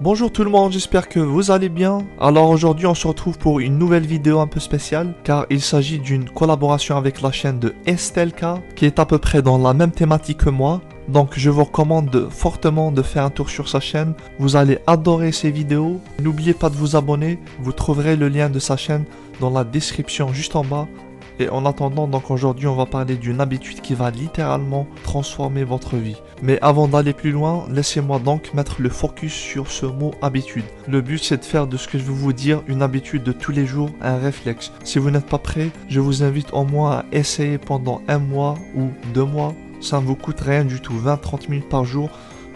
Bonjour tout le monde, j'espère que vous allez bien. Alors aujourd'hui on se retrouve pour une nouvelle vidéo un peu spéciale car il s'agit d'une collaboration avec la chaîne de Estelka qui est à peu près dans la même thématique que moi. Donc je vous recommande fortement de faire un tour sur sa chaîne, vous allez adorer ses vidéos. N'oubliez pas de vous abonner, vous trouverez le lien de sa chaîne dans la description juste en bas. Et en attendant, donc aujourd'hui on va parler d'une habitude qui va littéralement transformer votre vie. Mais avant d'aller plus loin, laissez-moi donc mettre le focus sur ce mot habitude. Le but c'est de faire de ce que je vais vous dire une habitude de tous les jours, un réflexe. Si vous n'êtes pas prêt, je vous invite au moins à essayer pendant un mois ou 2 mois. Ça ne vous coûte rien du tout, 20-30 minutes par jour,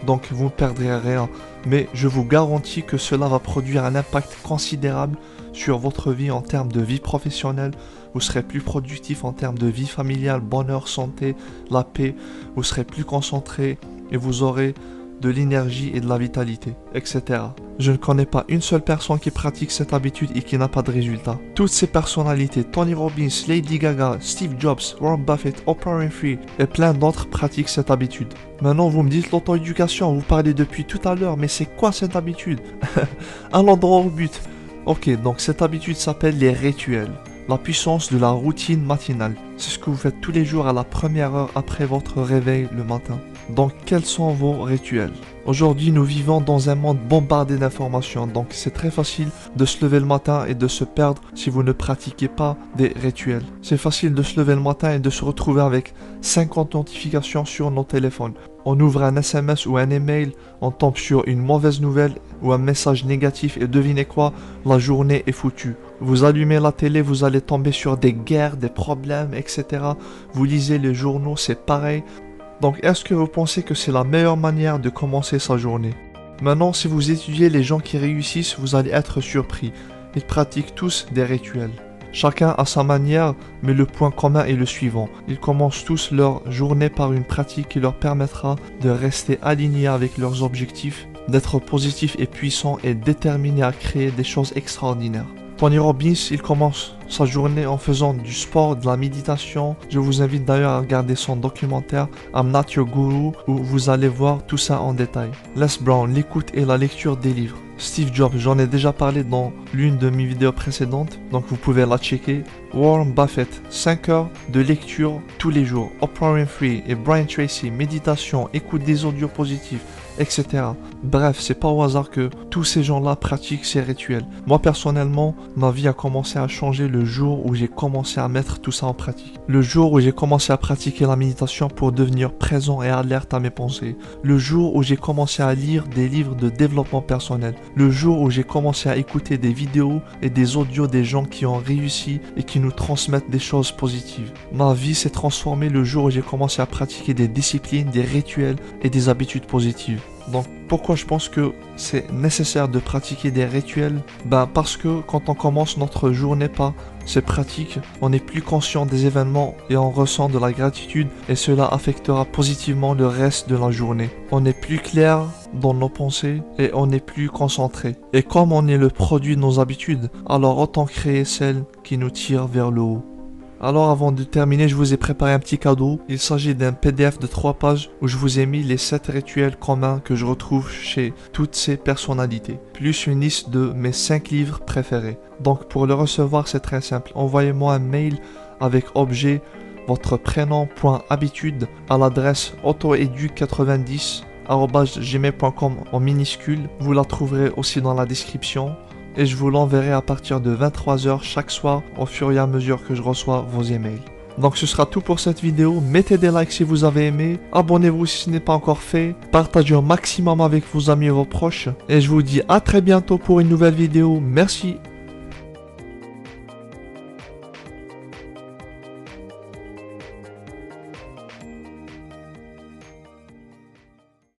donc vous ne perdrez rien. Mais je vous garantis que cela va produire un impact considérable sur votre vie en termes de vie professionnelle. Vous serez plus productif en termes de vie familiale, bonheur, santé, la paix. Vous serez plus concentré et vous aurez de l'énergie et de la vitalité, etc. Je ne connais pas une seule personne qui pratique cette habitude et qui n'a pas de résultat. Toutes ces personnalités, Tony Robbins, Lady Gaga, Steve Jobs, Warren Buffett, Oprah Winfrey et plein d'autres pratiquent cette habitude. Maintenant vous me dites l'auto-éducation, vous parlez depuis tout à l'heure, mais c'est quoi cette habitude? Allons droit au but. Ok, donc cette habitude s'appelle les rituels. La puissance de la routine matinale. C'est ce que vous faites tous les jours à la première heure après votre réveil le matin. Donc quels sont vos rituels? Aujourd'hui nous vivons dans un monde bombardé d'informations, donc c'est très facile de se lever le matin et de se perdre si vous ne pratiquez pas des rituels. C'est facile de se lever le matin et de se retrouver avec 50 notifications sur nos téléphones. On ouvre un SMS ou un email, on tombe sur une mauvaise nouvelle ou un message négatif et devinez quoi, la journée est foutue. Vous allumez la télé, vous allez tomber sur des guerres, des problèmes, etc. Vous lisez les journaux, c'est pareil. Donc est-ce que vous pensez que c'est la meilleure manière de commencer sa journée? Maintenant, si vous étudiez les gens qui réussissent, vous allez être surpris. Ils pratiquent tous des rituels. Chacun à sa manière, mais le point commun est le suivant. Ils commencent tous leur journée par une pratique qui leur permettra de rester alignés avec leurs objectifs, d'être positifs et puissants et déterminés à créer des choses extraordinaires. Tony Robbins, il commence sa journée en faisant du sport, de la méditation. Je vous invite d'ailleurs à regarder son documentaire I'm Not Your Guru où vous allez voir tout ça en détail. Les Brown, l'écoute et la lecture des livres. Steve Jobs, j'en ai déjà parlé dans l'une de mes vidéos précédentes, donc vous pouvez la checker. Warren Buffett, 5 heures de lecture tous les jours. Oprah Winfrey et Brian Tracy, méditation, écoute des audios positifs, etc. Bref, c'est pas au hasard que tous ces gens-là pratiquent ces rituels. Moi personnellement, ma vie a commencé à changer le jour où j'ai commencé à mettre tout ça en pratique. Le jour où j'ai commencé à pratiquer la méditation pour devenir présent et alerte à mes pensées. Le jour où j'ai commencé à lire des livres de développement personnel. Le jour où j'ai commencé à écouter des vidéos et des audios des gens qui ont réussi et qui nous transmettent des choses positives. Ma vie s'est transformée le jour où j'ai commencé à pratiquer des disciplines, des rituels et des habitudes positives. Donc pourquoi je pense que c'est nécessaire de pratiquer des rituels? Parce que quand on commence notre journée par ces pratiques, on est plus conscient des événements et on ressent de la gratitude et cela affectera positivement le reste de la journée. On est plus clair dans nos pensées et on est plus concentré. Et comme on est le produit de nos habitudes, alors autant créer celles qui nous tirent vers le haut. Alors avant de terminer, je vous ai préparé un petit cadeau. Il s'agit d'un PDF de 3 pages où je vous ai mis les 7 rituels communs que je retrouve chez toutes ces personnalités, plus une liste de mes 5 livres préférés. Donc pour le recevoir, c'est très simple. Envoyez-moi un mail avec objet votre prénom.habitude à l'adresse autoeduc90@gmail.com en minuscule. Vous la trouverez aussi dans la description. Et je vous l'enverrai à partir de 23h chaque soir au fur et à mesure que je reçois vos emails. Donc ce sera tout pour cette vidéo. Mettez des likes si vous avez aimé. Abonnez-vous si ce n'est pas encore fait. Partagez au maximum avec vos amis et vos proches. Et je vous dis à très bientôt pour une nouvelle vidéo. Merci.